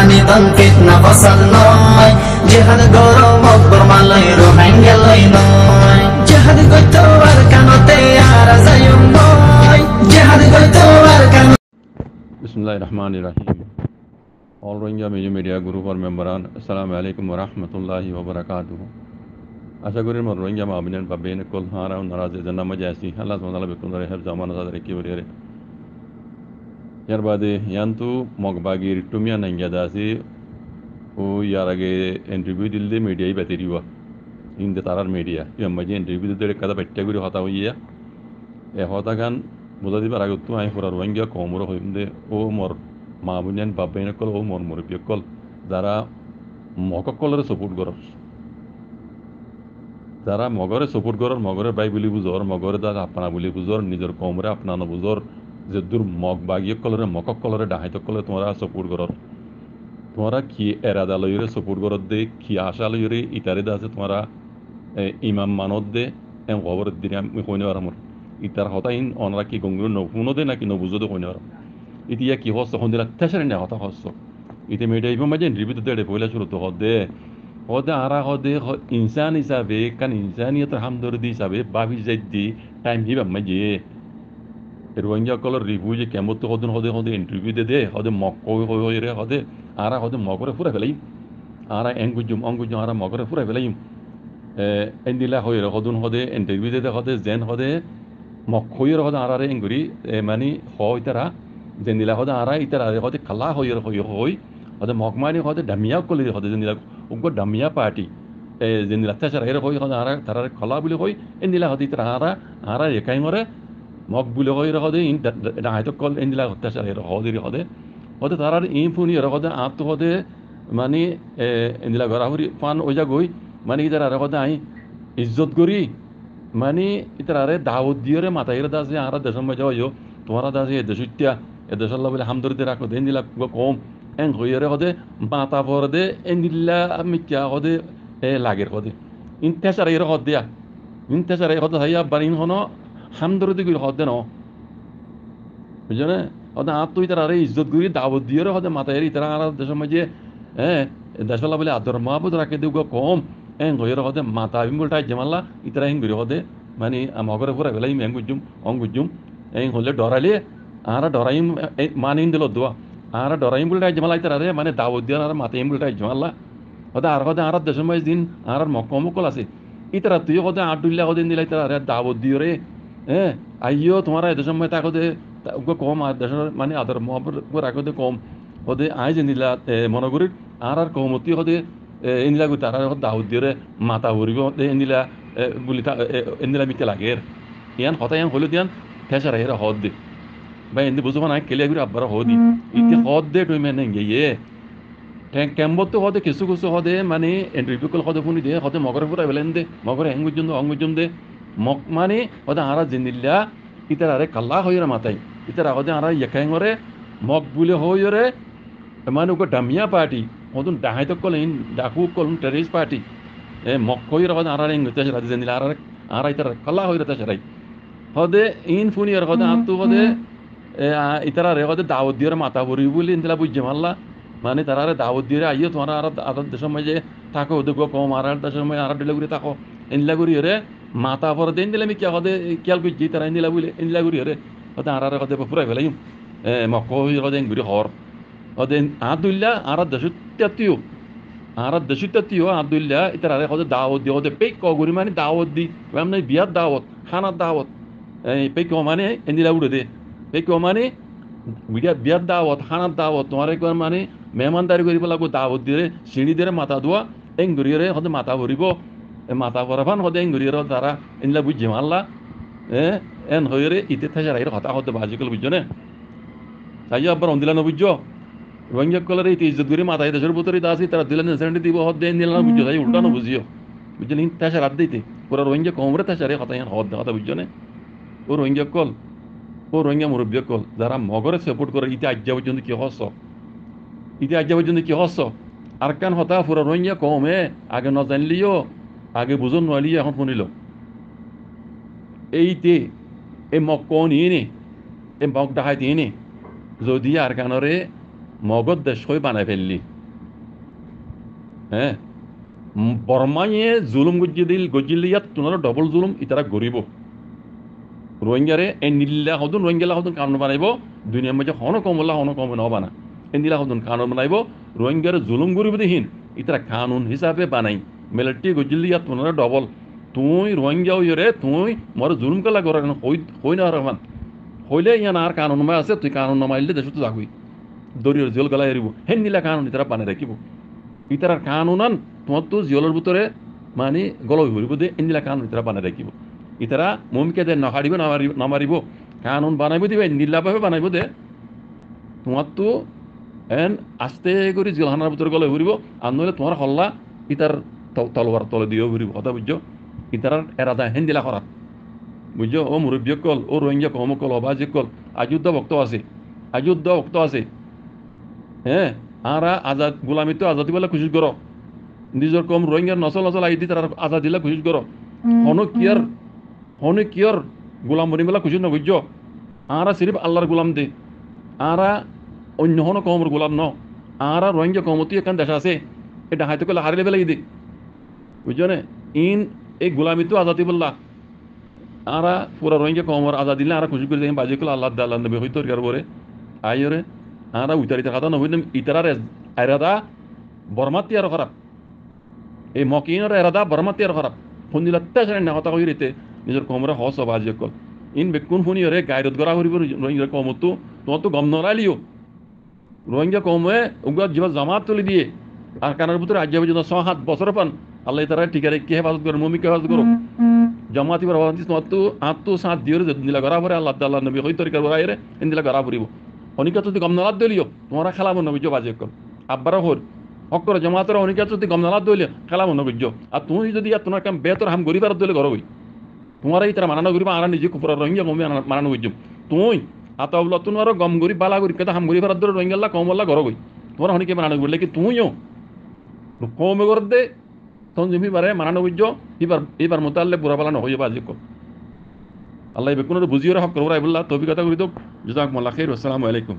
নিদন ফিতনা ফসল নয় জিহাদ গরো মকবর মালাই রোহিঙ্গা লই নয় জিহাদ গইতো আর কানতে আর যায়ুম নয় জিহাদ গইতো আর কান Bismillahirrahmanirrahim. All Rohingya Major Media Group or memberan, Assalamu alaikum wa rahmatullahi wa barakatuh. আশা করি মোর রোহিঙ্গা মাবিনেন বা বেন কল হারা নারাজে জান্নাত মাজাসি আল্লাহ সুবহানাহু ওয়া তাআলা বিকুন রে হেফজ আমানত আদরে কি বলিরে ইয়ার বাদে ইয়ান্তু মগবাগির টুমিয়া নাঙ্গা দাসি ও ইয়ার আগে ইন্টারভিউ দিলে মিডিয়াই বাতিরিবা ইনদে তারার মিডিয়া ইয়ার মাঝে ইন্টারভিউ দিলে কাদা বেট্টা করে হতা হইয়া এ হতা গান বুঝা দিবার আগে তো আই পুরা রোহিঙ্গা কমর হইন্দে ও মোর মাবুনেন বা বেন কল ও মোর মুরব্বি কল যারা মককলরে সাপোর্ট করে যারা মগরে সাপোর্ট করার মগরের বাই বলি বুঝর মগরে দাদা আপনা বলি বুঝর নিজের কমরে আপনা বুঝর যে দূর মগ বাগিয়ে কলরে মকক কলরে ডাহাইত কলে তোমরা সাপোর্ট করর তোমরা কি এরাদা লইরে সাপোর্ট করর দে কি আশা লইরে ইতারে দাসে তোমরা ইমাম মানত দে এম খবর দিনে আমি কইনে আর আমার ইতার হতাইন অনরা কি গঙ্গুর নফুনো দে নাকি নবুজো দে কইনে আর ইতিয়া কি হস হন্দিলা তেসারে না হতা হস ইতে মেডা ইবা মাঝে রিবিত দে পয়লা শুরু তো হদে হদে আরা হদে ইনসান হিসাবে কান ইনসানিয়তের হামদর্দি হিসাবে বাবি যাইদি টাইম হিবা মাঝে রোহিঙ্গা কলর রিভিউ যে কেমন তো হদিন হদে হদে ইন্টারভিউ দে হদে মক হই রে হদে আরা হদে মগরে ফুরা ফেলাই আরা অঙ্গুজুম আরা মগরে ফুরা ফেলাই এন্দিলা হই রে হদুন হদে ইন্টারভিউ দে হদে জেন হদে মক হই রে হদে আরা রে এঙ্গুরি মানে হয় তারা জেন্দিলা হদে আরা ইতারা হদে খালা হই রে হই হদে মকমানি হদে ডামিয়া কলি হদে জেন্দিলা উগ্র ডামিয়া পার্টি জেন্দিলা তেসার হেরে হই হদে আরা তারা খলা বলে হই এন্দিলা হদে তারা আরা একাই মরে মগ বুলে হই হদে ইন হয়তো কল এন্দিলা অত্যাচার হেরে হদে হদে হদে তারার ইন ফুনি হদে আত হদে মানে এন্দিলা গড়াহুরি ফান ওইজা গই মানে ইতারা হদে আই ইজ্জত করি মানে ইতারে দাওয়াত দিয়ে মাথায় দাসে আরা দেশের মধ্যে হইও তোমারা দাসে এ দেশিত্যা এ দেশের বলে হামদর্দি রাখো এন্দিলা কম এন হইরে হদে মাথা পর দে এন্দিলা মিথ্যা হদে লাগের হদে ইন্তেসার এর হদ দিয়া ইন্তেসার এই হদে হাইয়া বারিন হনো হামদর্দি করে হদে ন বুঝছো না হদে আর তুই তারা ইজ্জত করি দাওয়াত দিয়ে হদে মাথায় তারা আর দেশের মাঝে দেশের বলে আদর মাহবুদ রাখে দেব কম এন হইরে হদে মাথা বিমুলটাই জমাল্লা ইতারা হিং করে হদে মানে মগরে পুরা বেলাই এঙ্গুজুম অঙ্গুজুম এন হলে ডরালে আর ডরাইম মানিন দিল দোয়া আর ডরাইম বলটাই জমালাই তারা মানে দাওয়াত দিয়ে আর মাথায় বলটাই জমাল্লা হদে আর হদে আর দেশের মাঝে দিন আর মকমকল আছে ইতারা তুই হদে আটুল্লা হদে দিলাই তারা দাওয়াত দিয়ে রে আইও তোমার এদের সময় তাকে কম আর দেশের মানে আদর মহব্বত রাখতে কম হদে আই যে নিলা মনে করি আর কমতি হদে এনিলা গই তারা দাওয়াত দিয়ে মাথা ভরিব এনিলা বলি এনিলা মিকে লাগে ইয়ান হতা ইয়ান হলো দিয়ান ফেসার এরা হদ দে বা এনে বুঝবো না কেলে গুলি আব্বার হদি ইতি হদ দে তুই মেনে গিয়ে কেম্বত তো হদে কিছু কিছু হদে মানে ইন্টারভিউ কল হদে শুনি দে হদে মগরে পুরা বেলেন দে মগরে অঙ্গুজুম দে মক মানে হদে আরা জিনিল্লা ইতার আরে কাল্লা হইরে মাথায় ইতার হদে আরা ইয়েখাইরে মক বুলে হইরে মানে ওকে ডামিয়া পার্টি হদুন ডাহাই তো কলেন Daku call teres party mock হইরে হদে আরা ইংলিশ রাজি জিনিল্লা আরা ইতার কাল্লা হইরে তাছাড়াই হদে ইন ফুনি আর হদে আতু হদে ইতারা রে হদে দাওয়াত দিয়ে মাথা ভরি বলি ইন্দিলা বুঝছে মাল্লা মানে তারা দাওয়াত দিয়ে আইও তোমার আর আদার দেশের মাঝে থাকো ওদের কম আর দেশের মাঝে আর ডেলিভারি থাকো এনলা করি রে মাথা পর দেন দিলে আমি কে হদে খেয়াল করছি তারা এনলা বলে এনলা করি রে হদে আর হদে পুরাই ফেলাই মক হদে ঘুরি হর হদে আদুল্লা আর দেশত্যাতিও আদুল্লা ইতারা হদে দাওয়াত দিয়ে হদে পেক কগুরি মানে দাওয়াত দি মানে বিয়ার দাওয়াত খানার দাওয়াত পেক মানে এনলা উড়ে দে পেক মানে বিয়ার দাওয়াত খানার দাওয়াত তোমার মানে মেহমানদারি করিব লাগবো দাওয়াত দিয়ে সিঁড়ি দিয়ে মাথা ধোয়া এং ঘুরিয়ে হদে মাথা ভরিব মাথা ভরাফান হদে এং ঘুরিয়ে তারা এনলা বুঝছে মাল্লা এন হয়ে ইতে থাকার এর হতা হতে বাজি কল বুঝছো না তাই আবার অন্দিলা না বুঝছো রোহিঙ্গা কলের এই ইজ্জত করি মাথায় দেশের ভিতরে আসি তারা দিলেন সেন্টি দিব হদ দেন দিল না বুঝছো তাই উল্টা না বুঝিও বুঝছো নি তাছাড়া রাত দিতে পুরো রোহিঙ্গা কমরে তাছাড়া হতা হদ হতা বুঝছো না ও রোহিঙ্গা কল ও রোহিঙ্গা মুরব্বী কল যারা মগরে সাপোর্ট করে ইতে আজ্ঞা পর্যন্ত কি হস আর কান হতা পুরো রোহিঙ্গা কমে আগে ন জানলিও আগে বুঝন নলিও এখন শুনিল এইতে এই মগ কন ইনে এই মগ ডাহাই ইনে যদি আর কানরে মগত দেশ হয়ে বানাই ফেললি হ্যাঁ বর্মায়ে জুলুম গজ্জিলিয়াত তোমার ডবল জুলুম ইতারা গরিব রোহিঙ্গারে এ নীলা হদুন রোহিঙ্গালা হদুন কানুন বানাইব দুনিয়ার মধ্যে হন কম ন বানা এ নীলা হদুন কানুন বানাইব রোহিঙ্গারে জুলুম গরিব দিহীন ইতারা কানুন হিসাবে বানাই মেলেটি গজ্জিলিয়াত তোমার ডবল তুই রোহিঙ্গা হইরে তুই মর জুলুম কলা গর হই না রহমান হইলে ইয়ান আর কানুন নামাই আছে তুই কানুন নামাইলে দেশ তো যাবি দরিয়র জেল গলা এরিব হেন নীলা কানুন ইতারা বানাই রাখিব ইতারার কানুনান তোমার তো জিয়লের ভিতরে মানে গলই হইব দে এ নীলা কানুন ইতারা বানাই রাখিব ইতারা মমিকে দে নহারিব নামারিব কানুন বানাইব দিবে নীলাভাবে বানাইব দে তোমার তো এন আস্তে করে জেলখানার ভিতরে গলে ঘুরিব আর নইলে তোমার হল্লা ইতার তলোয়ার তলে দিয়েও ঘুরিব কথা বুঝছো ইতার এরাদা হেন দিলা খারাপ বুঝছো ও মুরব্বী কল ও রোহিঙ্গা কম কল অবাজিক কল আজুদ্ধ ভক্ত আছে হ্যাঁ আরা আজাদ গোলামিত্ব আজাদি বলে খুশি করো নিজের কম রোহিঙ্গার নসল আই দি তার আজাদ দিলে খুশি করো হনে কিয়র গোলাম বনি বেলা খুশি ন বুঝছো আরা সিরিফ আল্লাহর গোলাম দে আরা অন্য হন কমর গোলাম ন আরা রোহিঙ্গা কমতি এখান দেশ আছে এটা হাইতে কলে হারিলে বেলা দি বুঝছো না ইন এই গোলামিত্ব আজাদি বললা আরা পুরা রোহিঙ্গা কমর আজাদ দিলে আরা খুশি করে দেখেন বাজি কলে আল্লাহ নবী হইতো বরে আইরে আরা উতারিতে কথা নবীন ইতারার এরাদা বর্মাতি আর খারাপ এই মকিনের এরাদা বর্মাতি আর খারাপ শুনিলা তেজরে না কথা কই রেতে নিজের কমরে হস বাজি কল ইন বেকুন শুনি রে গাইরত গড়া করিব রোহিঙ্গা কমতো তোমার তো গম নড়াইলিও রোহিঙ্গা কমে উগা জীবা জামাত তুলি দিয়ে আর কানের ভিতরে আজ যাবে 6-7 বছর পান আল্লাহ তারা টিকারে কে হেফাজত করে মমিকে হেফাজত করো জামাতি বার হওয়া তোমার তো আত্ম সাত দিয়ে দিলা গড়া ভরে আল্লাহ নবী হই তরিকার গড়া এরে ইন্দিলা গড়া ভরিব অনিকা যদি গম নলাত দলিও তোমরা খেলাবো নবী বাজে কল আব্বারা হর হকর জামাতের অনিকা যদি গম নলাত দলিও খেলাবো নবী আর তুমি যদি তোমার কাম বেতর হাম গরিবার দলে ঘর হই তোমার এই তারা মানানো করিবা আর নিজে কুপুরা রোহিঙ্গা কমে মানানো বুঝছো তুই আতাউল্লাহ তোমার গম গরি বালা গরি কেতা হাম গরি ফেরার দলে রোহিঙ্গা কমল্লা ঘর হই তোমার অনেকে মানানো করলে কি তুইও কমে করে দে তখন তুমি বারে মানানো বুঝছো এবার মোতাল্লে বুড়া বালা নহইবা বাজে কল আল্লাহ বেকুনের বুঝিয়ে হক করবো রাইবুল্লাহ তৌফিক কথা করি তো জাযাকুমুল্লাহ খাইর আসসালামু আলাইকুম